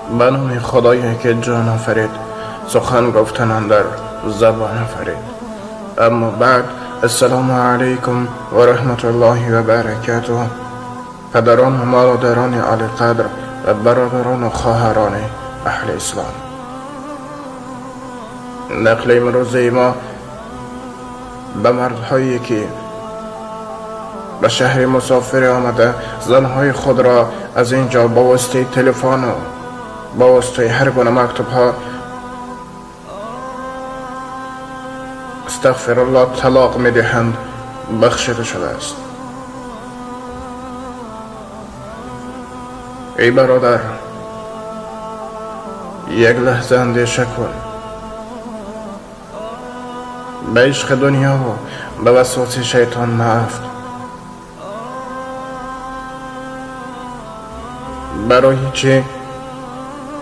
به نام خدایی که جان آفرید، سخن گفتن اندر زبان آفرید. اما بعد، السلام علیکم و رحمت الله و برکاته. پدران و مادران علی قدر و برادران و خواهران اهل اسلام، نقل امروزی ما به مردهایی که به شهر مسافر آمده زنهای خود را از اینجا با واسطه تلفن و با واسطه هر گونه مکتوب ها استغفر الله طلاق می دهند بخشیده شده است. ای برادر، یک لحظه اندیشه کن. به عشق دنیا و به وسواس شیطان معافت. برای چه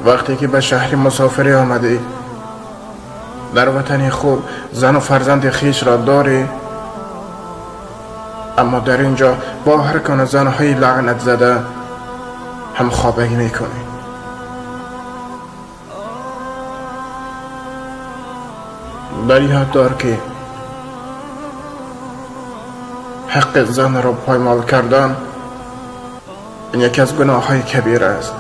وقتی که به شهر مسافری آمدی در وطن خوب زن و فرزند خیش را داری، اما در اینجا با هر گونه زنهای لعنت زده هم خوابگی میکنی. در یاد دار که حق زن را پایمال کردن این یکی از گناه های کبیر است.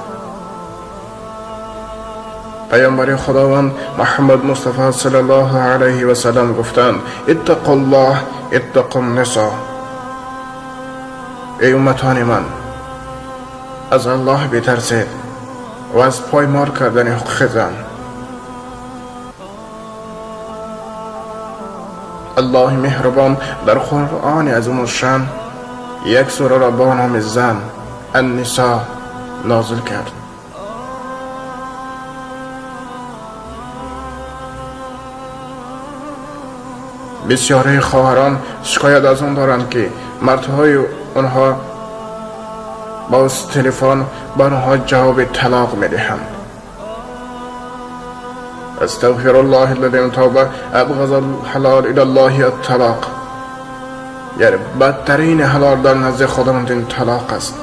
پیامبر خداوند محمد مصطفی صلی الله علیه و سلم گفتند: اتقوا الله اتقوا النساء. ای امتان من، از الله بترسید و از پایمال کردن حقوق زن. الله مهربان در قرآن عظیم الشان یک سوره را با نام زن، النساء، نازل کرد. بسیاری خواهران شکایت از اون دارند که مردهای اونها با تلفن به اونها جواب طلاق میدهند. استغفر الله الذي تاب ابغض الحلال الى الله الطلاق. یعنی بدترین حلال در نزد خداوند این طلاق است.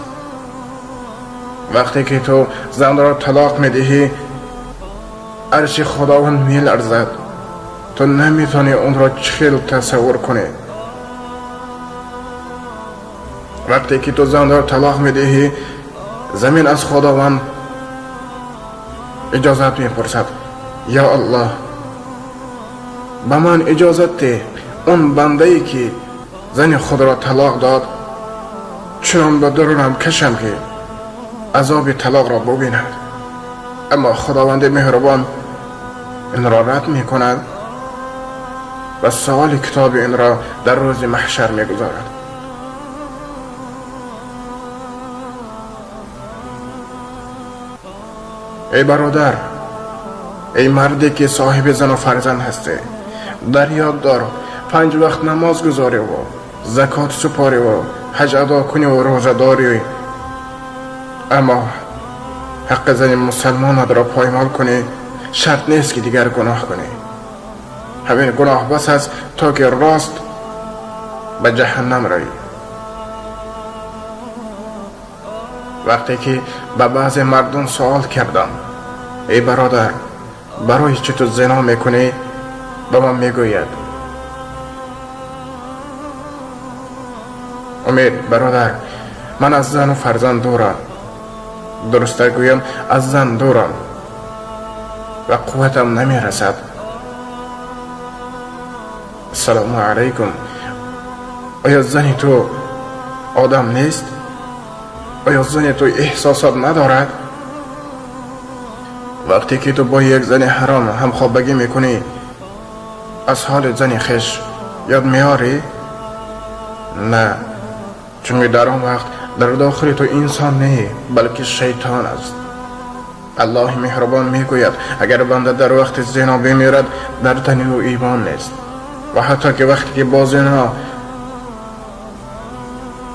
وقتی که تو زن را طلاق میدهی عرش خداوند میلرزد. تو نمیتونی اون را چخیل تصور کنی. وقتی که تو زن را طلاق میدهی زمین از خداوند اجازت میپرسد: یا الله، به من اجازت ده اون بنده ای که زن خود را طلاق داد چنان به درونم کشم که عذاب طلاق را ببیند. اما خداوند مهربان این را رد میکند و سوال کتاب این را در روز محشر میگذارد. ای برادر، ای مردی که صاحب زن و فرزند هستی، در یاد دار 5 وقت نماز گذاری و زکات سپاری و حج ادا کنی و روزه داری، اما حق زن مسلمان را پایمال کنی. شرط نیست که دیگر گناه کنی. همین گناه بس است تا که راست به جهنم روی. وقتی که به بعض مردم سوال کردم: ای برادر، برای چه تو زنا میکنی؟ به من میگوید: امید برادر، من از زن و فرزند دورم. درسته گویم از زن دورم و قوتم نمیرسد. السلام علیکم. آیا زن تو آدم نیست؟ آیا زن تو احساسات ندارد؟ وقتی که تو با یک زن حرام هم خوابگی میکنی از حال زن خش یاد میاری؟ نه، چون در آن وقت در داخل تو انسان نه بلکه شیطان است. الله مهربان میگوید اگر بنده در وقت زنا بمیرد در تن او ایمان نیست، و حتی که وقتی که با زنا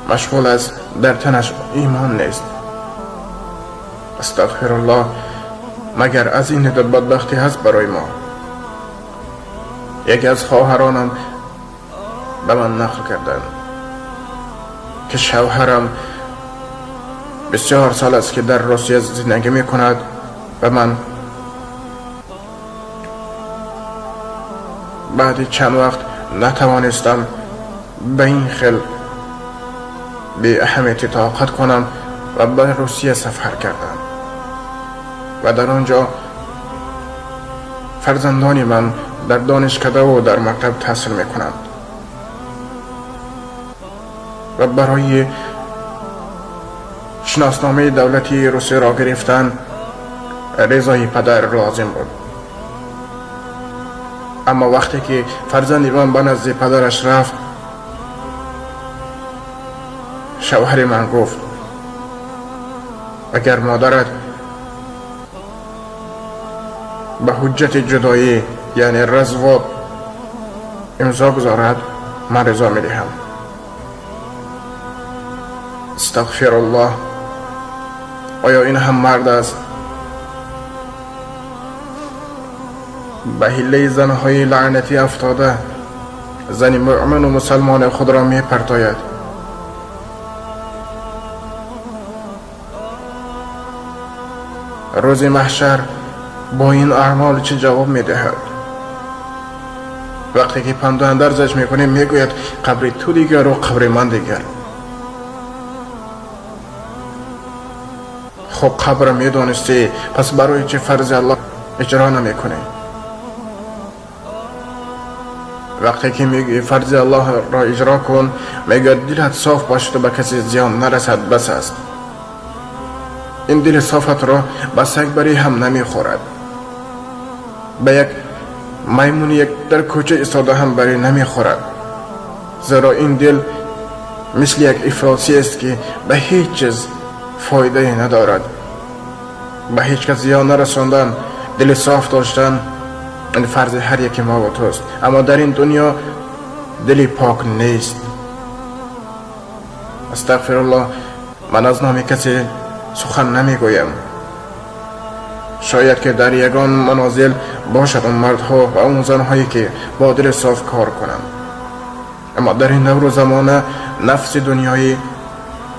مشغول است در تنش ایمان نیست. استغفر الله، مگر از این دو بدبختی هست برای ما. یکی از خواهرانم به من نقل کردند که شوهرم بسیار سال است که در روسیه زندگی می کند و من بعد چند وقت نتوانستم به این خل بی اهمیتی طاقت کنم و به روسیه سفر کردم و در آنجا فرزندان من در دانشکده و در مکتب تحصیل میکنند و برای شناسنامه دولتی روسیه را گرفتن رضای پدر لازم بود. اما وقتی که فرزند من به نزد پدرش رفت، شوهر من گفت اگر مادرت به حجت جدایی یعنی رضوا امضا گذارد من رضا میدهم. استغفر الله، آیا این هم مرد است؟ به حیله زنهای لعنتی افتاده زن مؤمن و مسلمان خود را می پرتاید. روز محشر با این اعمال چه جواب می دهد؟ وقتی که پنده اندرزش می کنیم می گوید قبر تو دیگر و قبر من دیگر. خب قبر می دانستی، پس برای چه فرض الله اجرا نمی کنی؟ وقتی که میگی فرض الله را اجرا کن، میگه دلت صاف باشد و به کسی زیان نرسد بس است. این دل صافت را به سگ بری هم نمیخورد، به یک میمون یک در کوچه ایستاده هم بری نمیخورد، زیرا این دل مثل یک افلاسی است که به هیچ چیز فایده ندارد. به هیچ کس زیان نرساندن، دل صاف داشتن این فرض هر یک ما و توست. اما در این دنیا دلی پاک نیست. استغفر الله، من از نام کسی سخن نمی گویم. شاید که در یگان منازل باشد اون مردها و اون زنهایی که با دل صاف کار کنند، اما در این دور و زمانه نفس دنیایی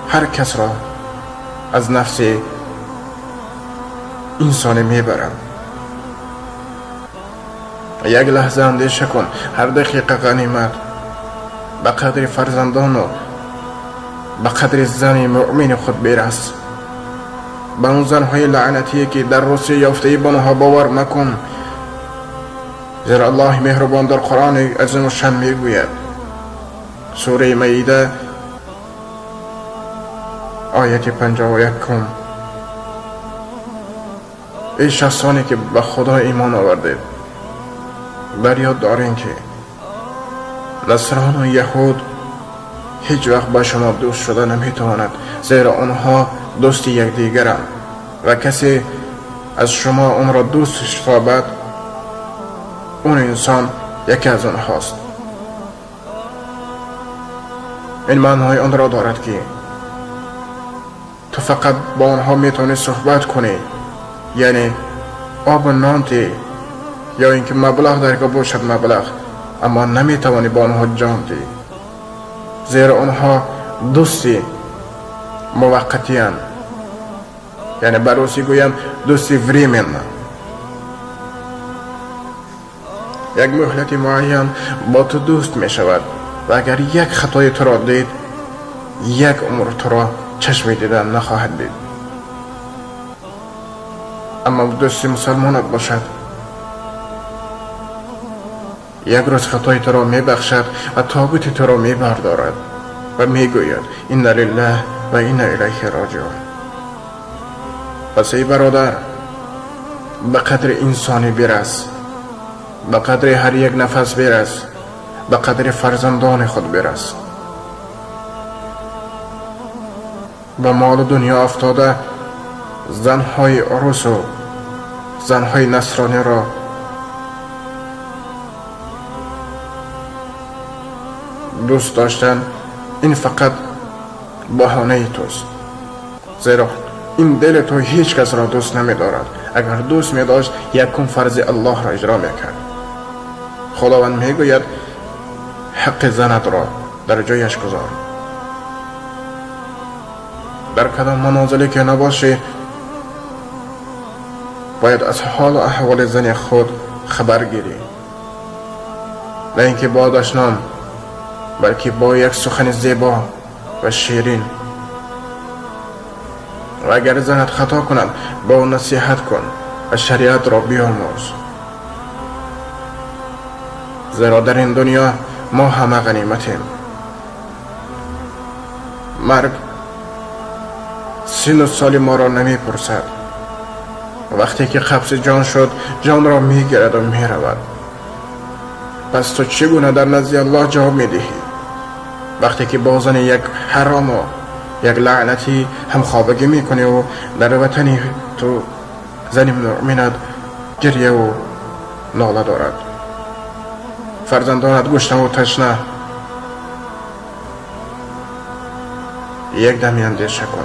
هر کس را از نفس انسانی میبرند. یک لحظه اندیشه کن، هر دقیقه غنیمت. به قدر فرزندان و به قدر زن مؤمن خود برس. به اون زنهای لعنتی که در روسیه یافته بانها باور مکن، زیرا الله مهربان در قرآن عظیم و شان میگوید، سوره مائده آیت 51: ای شخصانی که به خدا ایمان آوردید، بر یاد دارین که نصران و یهود هیچ وقت با شما دوست شده نمیتواند، زیرا آنها دوست یکدیگرند و کسی از شما اون را دوست یابد، اون انسان یکی از آنهاست. این معنای آن را دارد که تو فقط با آنها میتونی صحبت کنی، یعنی آب و نانتی، یا اینکه مبلغ درگاه باشد مبلغ، اما نمیتوانی با آنها جان دی، زیرا آنها دوستی موقتی هستند. یعنی بروسی گویم دوستی وریمن، یک مهلت معین با تو دوست می شود و اگر یک خطای تو را دید، یک عمر تو را چشم دیدن نخواهد دید. اما دوستی مسلمانت باشد، یک روز خطای تو را می بخشد و تابوت تو را می بردارد و می گوید این لله و این الیه راجعون. پس ای برادر، به قدر انسانی برس، به قدر هر یک نفس برس، به قدر فرزندان خود برس. به مال دنیا افتاده زنهای عروس و زنهای نصرانی را دوست داشتن، این فقط بهانه توست، زیرا این دل تو هیچ کس را دوست نمی دارد. اگر دوست می داشت یکم فرض الله را اجرا می کرد. خداوند می گوید حق زنت را در جایش گذار. در کدام منازلی که نباشی باید از حال و احوال زن خود خبر گیری، نه اینکه با دشنام، بلکه با یک سخن زیبا و شیرین. و اگر زنت خطا کند با او نصیحت کن و شریعت را بیاموز، زیرا در این دنیا ما همه غنیمتیم. مرگ سن و سال ما را نمی پرسد. وقتی که قبض جان شد، جان را می گیرد و می رود. پس تو چگونه در نزد الله جواب می دهی وقتی که با زن یک حرام و یک لعنتی همخوابگی می کنی و در وطنی تو زن مؤمنت گریه و ناله دارد، فرزندانت گشنه و تشنه؟ یک دمی اندیشه کن،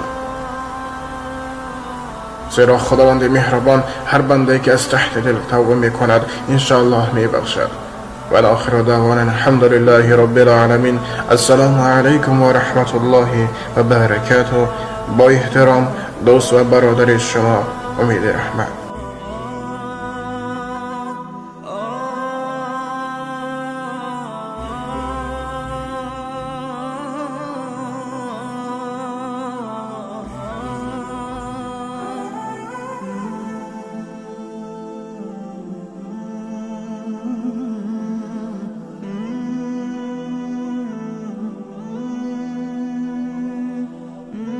زیرا خداوند مهربان هر بنده که از تحت دل توبه می کند انشاءالله می بخشد. و آخر دعوانا الحمد لله رب العالمین. السلام علیکم و رحمت الله و برکاته. با احترام، دوست و برادر شما، امید رحمت.